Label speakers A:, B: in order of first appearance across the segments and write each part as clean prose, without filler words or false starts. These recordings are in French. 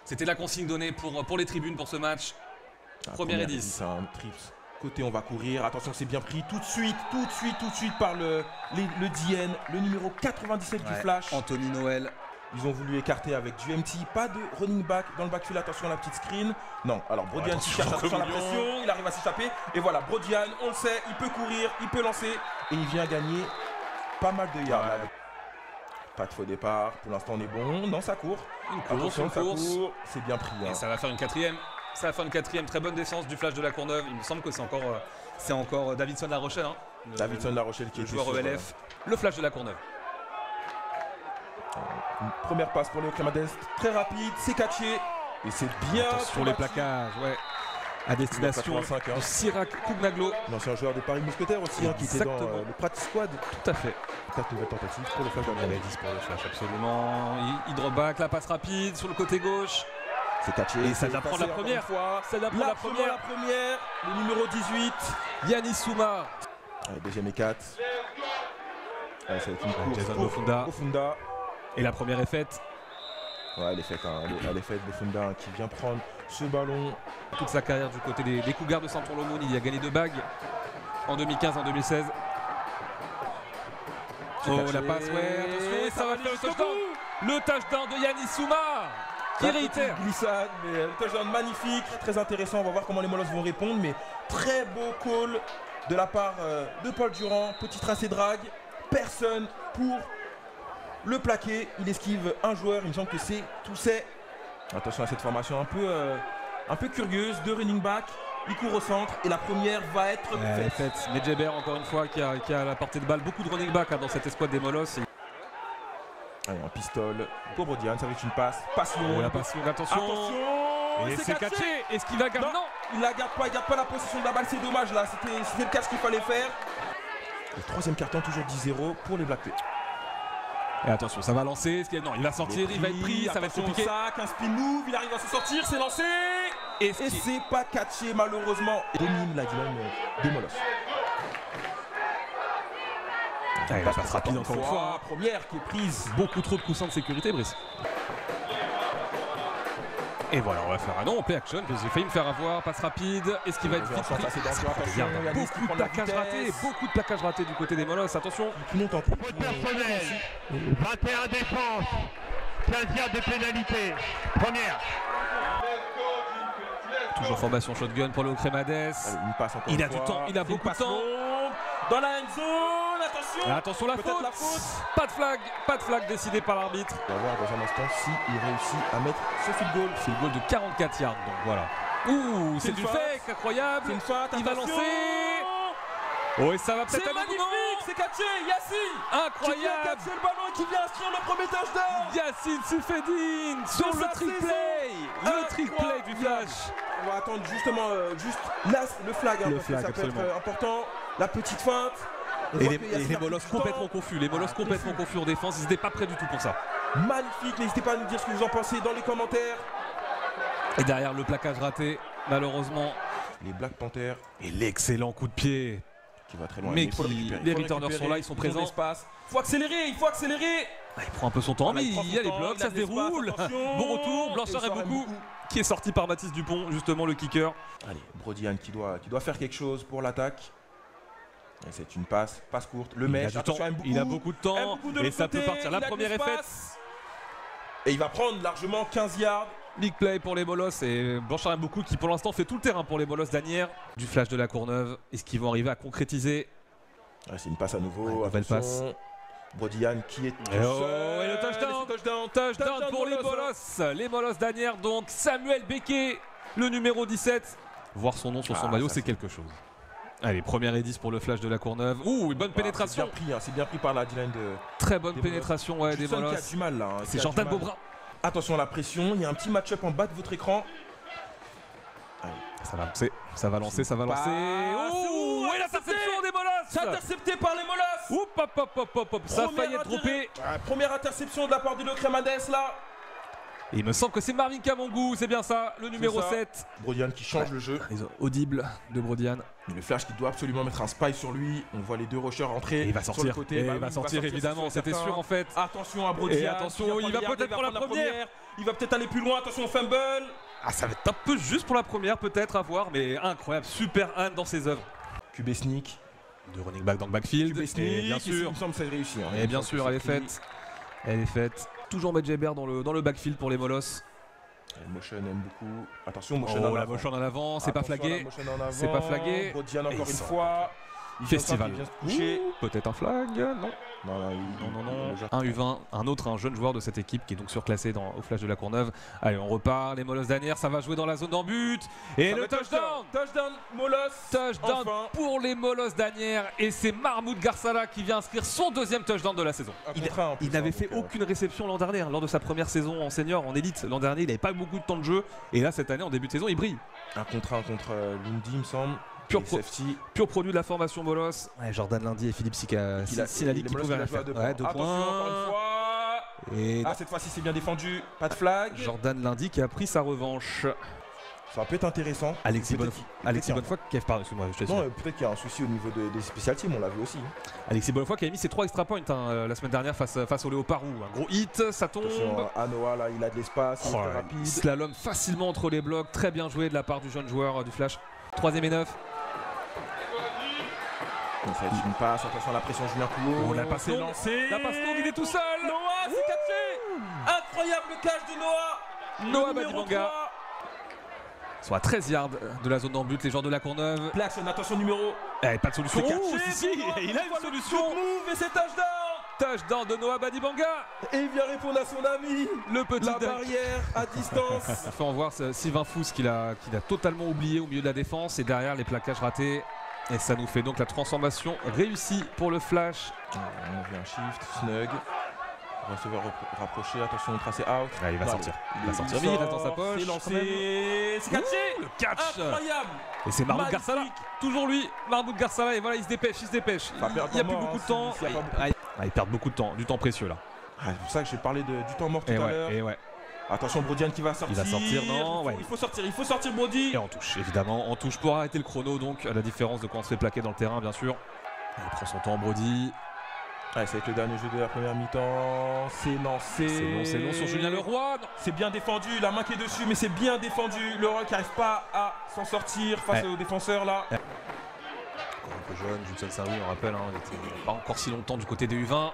A: C'était la consigne donnée pour les tribunes pour ce match. Première et 10.
B: Un trips. Côté, on va courir. Attention, c'est bien pris. Tout de suite par le DN, le numéro 97 du Flash.
A: Anthony Noël.
B: Ils ont voulu écarter avec du MT. Pas de running back dans le backfield. Attention à la petite screen. Non, alors Brodian qui cherche attention à la pression. Il arrive à s'échapper. Et voilà, Brodian, on le sait, il peut courir, il peut lancer. Et il vient gagner pas mal de yards. Pas de faux départ. Pour l'instant, on est bon. Non, ça court.
A: Attention, ça court.
B: C'est bien pris.
A: Et ça va faire une quatrième. Ça va faire une quatrième. Très bonne défense du Flash de la Courneuve. Il me semble que c'est encore Davidson La Rochelle. Hein,
B: Davidson La Rochelle qui est
A: joueur ELF. Le Flash de la Courneuve.
B: Une première passe pour Léo Crémadès, très rapide, c'est catché et c'est bien
C: sur les plaquages, ouais. À destination de Sirac Kugnaglo.
B: L'ancien joueur de Paris Mousquetaires aussi, qui était dans le Practice Squad.
C: Tout à fait.
B: 4 nouvelles tentatives pour le Flash.
C: Il y avait 10 pour le Flash, absolument. Il drop back, la passe rapide sur le côté gauche.
B: C'est catché.
C: Et ça vient prendre la première. Ça vient prendre la première.
B: Le numéro 18.
C: Yanis Souma.
B: Deuxième et 4. Ça va être une course.
C: Jason Bofunda. Et la première est faite.
B: Ouais, elle est faite, elle est faite. Bofunda qui vient prendre ce ballon.
C: Toute sa carrière du côté des Cougars de Saint-Ouen-l'Aumône, il a gagné 2 bagues en 2015 et en 2016. Oh, la passe, ouais, attention, ça va faire le touchdown. Le touchdown de Yanis Souma qui réitère.
B: Glissade, mais le touchdown magnifique, très intéressant. On va voir comment les Molosses vont répondre, mais très beau call de la part de Paul Durand. Petit tracé drag, personne pour le plaqué. Il esquive un joueur, il me semble que c'est Toussaint. Attention à cette formation un peu curieuse, 2 running back. Il court au centre et la première va être faite.
C: Medjeber encore une fois qui a la portée de balle. Beaucoup de running back dans cette escouade des Molosses.
B: Allez, un pistol pour Brodian, ça va être une passe. Passe longue.
C: La passe longue, attention. Et c'est catché. Est-ce qu'il va garder? Non,
B: il la garde pas, il garde pas la possession de la balle, c'est dommage là. C'était le catch qu'il fallait faire. Le troisième carton, toujours 10-0 pour les Black Pay.
C: Et attention, ça va lancer. Non, il va sortir, il va être pris, ça va être compliqué.
B: Sac, un spin move, il arrive à se sortir, c'est lancé. Et c'est pas catché malheureusement. Domine la D-line des Molosses.
C: Il va passe rapide encore une fois.
B: Première qui est prise.
C: Beaucoup trop de coussins de sécurité, Brice. Et voilà, on va faire un non, play action. J'ai failli me faire avoir, passe rapide. Est-ce qu'il va être vite pris? Beaucoup de plaquages ratés du côté des Molosses. Attention.
D: Faute personnelle. 21 défense. 15 yards de pénalité. Première.
C: Toujours formation shotgun pour Léo Crémadès. Il a du temps, il a beaucoup de temps.
B: Dans la end zone, attention.
C: Attention la faute. Pas de flag décidé par l'arbitre.
B: On va voir dans un instant s'il réussit à mettre ce field goal.
C: Field goal de 44 yards, donc voilà. Ouh, c'est du fake, incroyable. Il va lancer. Oh, et ça va peut-être.
B: C'est magnifique, c'est catché, Yassine.
C: Incroyable.
B: Qui vient catcher le ballon et qui vient inscrire le premier touchdown.
C: Yassine Soufedine sur le trick play. Le trick play du Flash.
B: On va attendre justement là, le flag,
C: le
B: parce
C: flag,
B: que ça peut être important. La petite feinte.
C: Et les Molosses complètement confus. Les Molosses complètement confus en défense. Ils n'étaient pas prêts du tout pour ça.
B: Magnifique. N'hésitez pas à nous dire ce que vous en pensez dans les commentaires.
C: Et derrière le plaquage raté, malheureusement.
B: Les Black Panthers.
C: Et l'excellent coup de pied.
B: Qui va très loin.
C: Mais les returners sont là, ils sont présents.
B: Il faut accélérer, il faut accélérer.
C: Il prend un peu son temps, mais il y a les blocs, ça se déroule. Bon retour, Blanchard et beaucoup. Qui est sorti par Mathis Dupont, justement le kicker.
B: Allez, Brodian qui doit faire quelque chose pour l'attaque. C'est une passe courte. Le mec,
C: il a beaucoup de temps. Et ça peut partir. La première est faite.
B: Et il va prendre largement 15 yards.
C: Big play pour les Molosses et Blanchard et beaucoup qui pour l'instant fait tout le terrain pour les Molosses d'Anières. Du Flash de la Courneuve. Est-ce qu'ils vont arriver à concrétiser?
B: C'est une passe à nouveau.
C: Nouvelle passe.
B: Brodian qui est
C: et le touchdown pour les Molosses. Les Molosses d'Anières, donc Samuel Becquet, le numéro 17. Voir son nom sur son maillot, c'est quelque chose. Allez, première et 10 pour le Flash de la Courneuve. Ouh, une bonne pénétration.
B: C'est bien pris par la D-line de.
C: Très bonne pénétration des Molosses.
B: Qui a du mal là.
C: C'est Jordan Beaubrun.
B: Attention à la pression, il y a un petit match-up en bas de votre écran.
C: Allez. Ça va lancer, ça va lancer. Oh, et l'interception des Molosses.
B: C'est intercepté par les Molosses.
C: Hop. Ça a failli être droppé.
B: Première interception de la part de Léo Crémadès là.
C: Et il me semble que c'est Marvin Kamongou, c'est bien ça, le numéro 7.
B: Brodian qui change le jeu.
C: Audible de Brodian.
B: Le flash qui doit absolument mettre un spy sur lui. On voit les deux rushers rentrer.
C: Et il va sortir.
B: Sur le côté.
C: Et il va sortir évidemment, c'était sûr en fait.
B: Attention à Brodian.
C: Et attention, il va peut-être pour la première.
B: Il va peut-être aller plus loin. Attention au fumble.
C: Ah, ça va être un peu juste pour la première peut-être à voir, mais incroyable, super Anne dans ses œuvres.
B: QB sneak.
C: De running back dans le backfield.
B: QB sneak.
C: Et bien sûr.
B: Il me semble que ça réussit. Hein.
C: Et bien sûr, elle est faite. Elle est faite. Toujours mettre Jébert dans le backfield pour les molosses.
B: Motion aime beaucoup. Attention, motion
C: la motion en avant, c'est pas flagué. C'est pas flagué.
B: Brodian encore une fois.
C: Festival.
A: Peut-être un flag, non.
C: Non. Un U20, un jeune joueur de cette équipe qui est donc surclassé au flash de la Courneuve. Allez, on repart. Les molosses d'Anières, ça va jouer dans la zone d'en but. Et le touchdown.
B: Touchdown, molosses.
C: Touchdown pour les molosses d'Anières. Et c'est Mahmoud Garsala qui vient inscrire son deuxième touchdown de la saison. Il n'avait fait aucune réception l'an dernier. Lors de sa première saison en senior, en élite, l'an dernier, il n'avait pas beaucoup de temps de jeu. Et là, cette année, en début de saison, il brille.
B: Un contre Lundy, il me semble.
C: Pur produit de la formation Molos. Ouais, Jordan Lundy et Philippe Sinali qui pouvaient rien faire. Ouais, 2 points.
B: Encore une fois. Et cette fois-ci c'est bien défendu, pas de flag.
C: Jordan Lundy qui a pris sa revanche.
B: Ça peut être intéressant.
C: Alexis Bonnefoy qui a
B: peut-être qu'il y a un souci au niveau des special teams, on l'a vu aussi.
C: Alexis Bonnefoy qui a mis ses 3 extra points la semaine dernière face au Léopard. Un gros hit, ça tombe.
B: Attention à Noah, là il a de l'espace, il est rapide.
C: Slalom facilement entre les blocs, très bien joué de la part du jeune joueur du Flash. 3ème et 9.
B: Ça va être une passe, attention à la pression Julien Couot.
C: La passe lancée. La passe longue, il est tout seul.
B: Noah, c'est catché. Incroyable catch de Noah.
C: Noah Badibanga. Ils sont à 13 yards de la zone d'en but, les joueurs de la Courneuve.
B: Klaxon, attention numéro.
C: Pas de solution.
B: Il a une solution. Move et c'est touchdown.
C: Touchdown de Noah Badibanga.
B: Et il vient répondre à son ami.
C: Le petit
B: la barrière à distance.
C: Ça fait en voir Sylvain Fous qu'il a totalement oublié au milieu de la défense et derrière les plaquages ratés. Et ça nous fait donc la transformation réussie pour le Flash.
B: On fait un shift, snug. Receveur rapproché, attention au tracé out.
C: Il va sortir. Il va sortir vite, dans sa poche.
B: C'est lancé. C'est catché.
C: Le catch.
B: Incroyable.
C: Et c'est Mahmoud Garsala. Toujours lui, Mahmoud Garsala. Et voilà, il se dépêche. Il n'y a plus beaucoup de temps. Il perd beaucoup de temps, du temps précieux là.
B: C'est pour ça que j'ai parlé du temps mort tout à l'heure. Attention Brodian qui va sortir.
C: Il va sortir, non.
B: Il faut sortir Brody.
C: Et on touche, évidemment. On touche pour arrêter le chrono, donc à la différence de quand on se fait plaquer dans le terrain, bien sûr. Il prend son temps, Brody.
B: Ça va être le dernier jeu de la première mi-temps. C'est lancé.
C: C'est long sur Julien Leroy.
B: C'est bien défendu. La main qui est dessus, mais c'est bien défendu. Leroy qui n'arrive pas à s'en sortir face aux défenseurs là.
C: Un peu jeune, Judson Saint-Louis, on rappelle, il était pas encore si longtemps du côté des U20.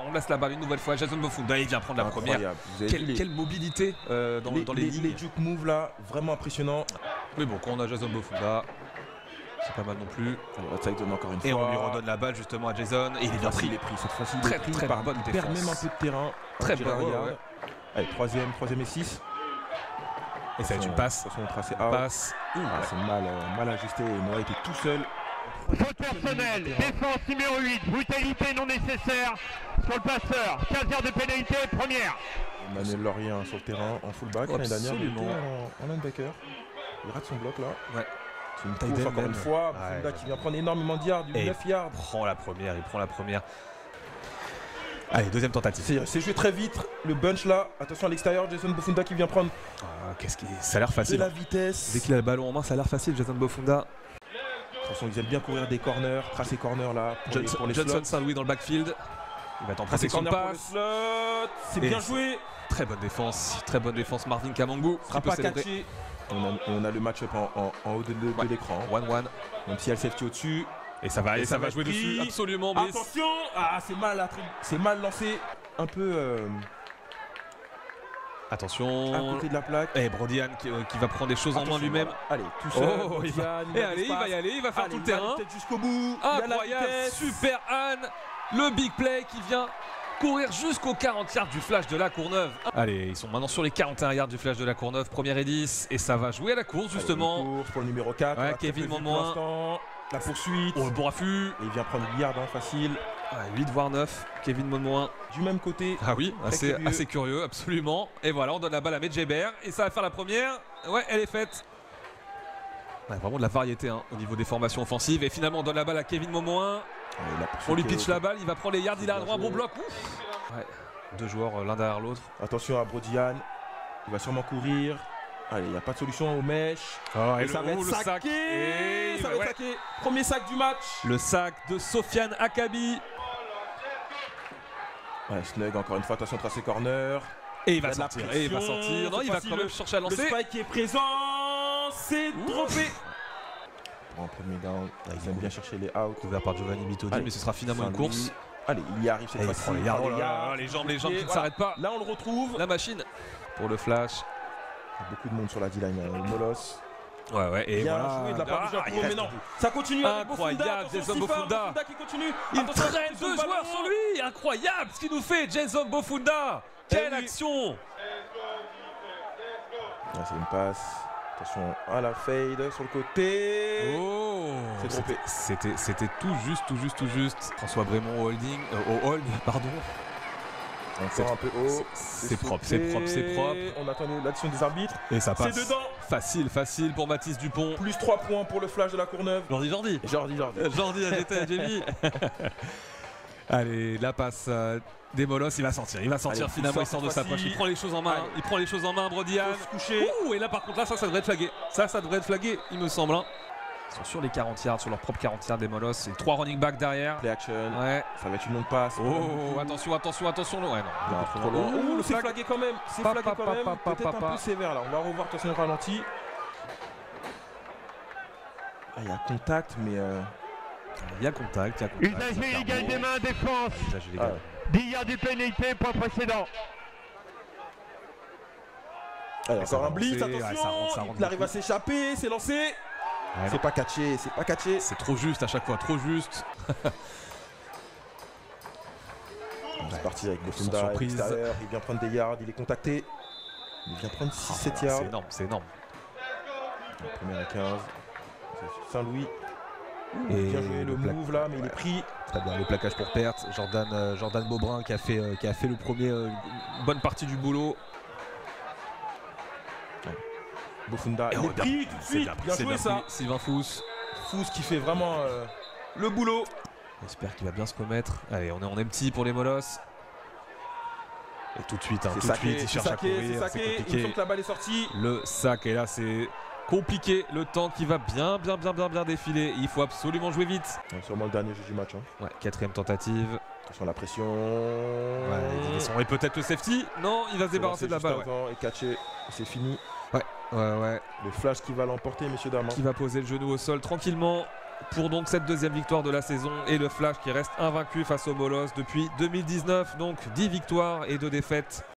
C: On laisse la balle une nouvelle fois. Jason Bofunda, il vient prendre la première. Quelle mobilité dans les lignes.
B: Les juke moves là, vraiment impressionnant.
C: Mais bon, quand on a Jason Bofunda, c'est pas mal non plus.
B: Ça donne encore une fois.
C: Et on lui redonne la balle justement à Jason. Et il est bien pris.
B: Il est pris cette fois-ci.
C: Très bonne défense.
B: Il perd même un peu de terrain.
C: Très bonne.
B: Allez, 3ème et 6.
C: Et ça va être une passe.
B: Attention, tracé out. C'est mal ajusté. Noah était tout seul.
D: Faute personnelle, défense numéro 8, brutalité non nécessaire sur le passeur, 15 yards de pénalité, première.
B: Manuel Laurier sur le terrain en fullback, l'année dernière il était en linebacker. Il rate son bloc là. C'est une taille encore une fois, Bofunda qui vient prendre énormément de yards, 9 yards.
C: Il prend la première. Allez, deuxième tentative.
B: C'est joué très vite, le bunch là, attention à l'extérieur, Jason Bofunda qui vient prendre.
C: Ça a l'air facile.
B: De la vitesse.
C: Dès qu'il a le ballon en main, ça a l'air facile, Jason Bofunda.
B: Attention, ils aiment bien courir des corners, tracer corner là pour les
C: Johnson Saint-Louis dans le backfield. Il va tenter son passe.
B: C'est bien joué.
C: Très bonne défense, Marvin Kamongou.
B: Sera pas catché. On a le match-up en haut de l'écran.
C: 1-1.
B: Même s'il y a le safety au-dessus.
C: Et ça va jouer dessus, absolument.
B: Attention. C'est mal lancé. Un peu...
C: Attention.
B: À côté de la plaque.
C: Et Brodian qui va prendre des choses en main lui-même.
B: Allez, tout seul.
C: Il va y aller, il va faire tout le terrain.
B: Jusqu'au bout.
C: Incroyable, super Anne. Le big play qui vient courir jusqu'aux 40 yards du flash de la Courneuve. Allez, ils sont maintenant sur les 41 yards du flash de la Courneuve. Première et 10. Et ça va jouer à la course justement.
B: Allez, course pour le numéro 4.
C: Kevin Monmoin.
B: La poursuite.
C: Le bon affût.
B: Et il vient prendre 8 yards facile.
C: 8 voire 9, Kevin Monmoin.
B: Du même côté.
C: Ah oui, assez curieux, absolument. Et voilà, on donne la balle à Medjeber. Et ça va faire la première. Ouais, elle est faite. Vraiment de la variété au niveau des formations offensives. Et finalement, on donne la balle à Kevin Monmoin. On lui pitch la balle, il va prendre les yards, il a un droit, bon bloc. Deux joueurs l'un derrière l'autre.
B: Attention à Brodian. Il va sûrement courir. Allez, il n'y a pas de solution aux mèches.
C: Oh,
B: Et ça va être saqué.
C: sac. Et
B: Ça va être saqué. Premier sac du match.
C: Le sac de Sofiane Akabi.
B: Ouais, Snug, encore une fois, attention tracé corner.
C: Et il
B: Il y
C: va
B: a de la
C: sortir. Et il va
B: pression.
C: sortir. Non,
B: Cette
C: il va
B: fois-ci,
C: quand même chercher à
B: Le
C: lancer.
B: spike qui est présent, c'est droppé. En premier down, ils aiment bien chercher les outs.
C: Couvert par Giovanni Mitodi,
B: Allez,
C: mais ce sera finalement une
B: Saint-Louis.
C: course.
B: Allez, il y arrive cette
C: Et il
B: fois-ci.
C: prend les yards.
B: Oh,
C: Oh là là, les jambes qui ne
B: voilà.
C: s'arrêtent pas.
B: Là, on le retrouve.
C: La machine pour le flash.
B: Il y a beaucoup de monde sur la D-line. Molos.
C: Ouais, et
B: Bien
C: voilà.
B: joué de la part du
C: Ah,
B: Japon,
C: il reste
B: mais non. Ça continue avec
C: incroyable,
B: Bofunda. Attention,
C: Jason
B: Sifa,
C: Bofunda.
B: Qui continue.
C: Il
B: Attention,
C: traîne
B: attention,
C: deux
B: le ballon.
C: joueurs sur lui. Incroyable ce qu'il nous fait, Jason Bofunda. Quelle
B: oui.
C: action.
B: Ah, c'est une passe. Attention à la fade sur le côté.
C: Oh,
B: C'est trompé.
C: C'était tout juste. François Brémond au holding, au hold, pardon.
B: Encore un peu haut.
C: C'est propre, c'est propre.
B: On attend l'action des arbitres.
C: Et ça
B: C'est
C: passe.
B: dedans.
C: Facile pour Mathis Dupont.
B: Plus 3 points pour le flash de la Courneuve.
C: Jordi. Jordi a Jamie. Allez, la passe des Molos, il va sortir
B: Allez,
C: finalement,
B: il
C: il sort de
B: sort
C: sa
B: cette
C: poche,
B: fois-ci.
C: il prend les choses en main,
B: Allez.
C: Brodian.
B: Faut se coucher.
C: Ouh, et là par contre, là, ça devrait être flagué. Ça devrait être flagué, il me semble. Hein. Ils sont sur les 40 yards, sur leur propre 40 yards des Molos. Et 3 running backs derrière.
B: Play action.
C: Ouais.
B: Ça va être une longue passe.
C: Oh, attention. Ouais, non.
B: Non, trop loin.
C: Ouh, le
B: C'est
C: flag.
B: flagué quand même. C'est
C: Pa,
B: flagué
C: pa,
B: quand
C: pa,
B: même.
C: pa, pa,
B: Peut-être un
C: pa.
B: peu sévère là. On va revoir attention au ralenti. Ah, il y a contact, mais.
C: Il y a contact.
D: Usage illégal des mains, défense.
C: Usage illégal.
D: 10 yards du pénalité, point précédent.
B: Allez,
C: ça
B: encore
C: va
B: un blitz,
C: lancer,
B: attention.
C: ouais, ça rentre
B: Il arrive
C: beaucoup.
B: à s'échapper, c'est lancé.
C: Ouais,
B: C'est pas catché, c'est pas catché.
C: c'est trop juste à chaque fois, trop juste.
B: C'est parti avec
C: Sans
B: Bofunda à
C: surprise.
B: l'extérieur. Il vient prendre des yards, il est contacté. Il vient prendre 6-7 yards.
C: C'est énorme.
B: Première à 15. C'est Saint-Louis.
C: Et
B: Bien joué le move là, mais il est pris.
C: Très bien, le plaquage pour perte. Jordan Beaubrun qui a fait le premier bonne partie du boulot.
B: Bofunda,
C: Et
B: il
C: on
B: est
C: va
B: pris tout de suite. Bien joué ça.
C: pris. Sylvain Fous.
B: Fous qui fait vraiment le boulot.
C: J'espère qu'il va bien se remettre. Allez, on est en empty pour les Molos. Et tout de suite,
B: C'est
C: il
B: saqué,
C: cherche à courir,
B: c'est
C: c'est
B: saqué. Il me
C: compliqué.
B: semble que la balle est sortie.
C: Le sac, et là c'est compliqué. Le temps qui va bien défiler. Il faut absolument jouer vite.
B: Sûrement le dernier jeu du match. Hein.
C: Ouais, 4ème tentative.
B: Attention à la pression.
C: Ouais, et peut-être le safety. Non, il va se débarrasser de la balle.
B: Et catché. C'est fini.
C: Ouais.
B: Le flash qui va l'emporter, messieurs, dames.
C: Qui va poser le genou au sol tranquillement pour donc cette deuxième victoire de la saison, et le Flash qui reste invaincu face aux Molos depuis 2019, donc 10 victoires et 2 défaites.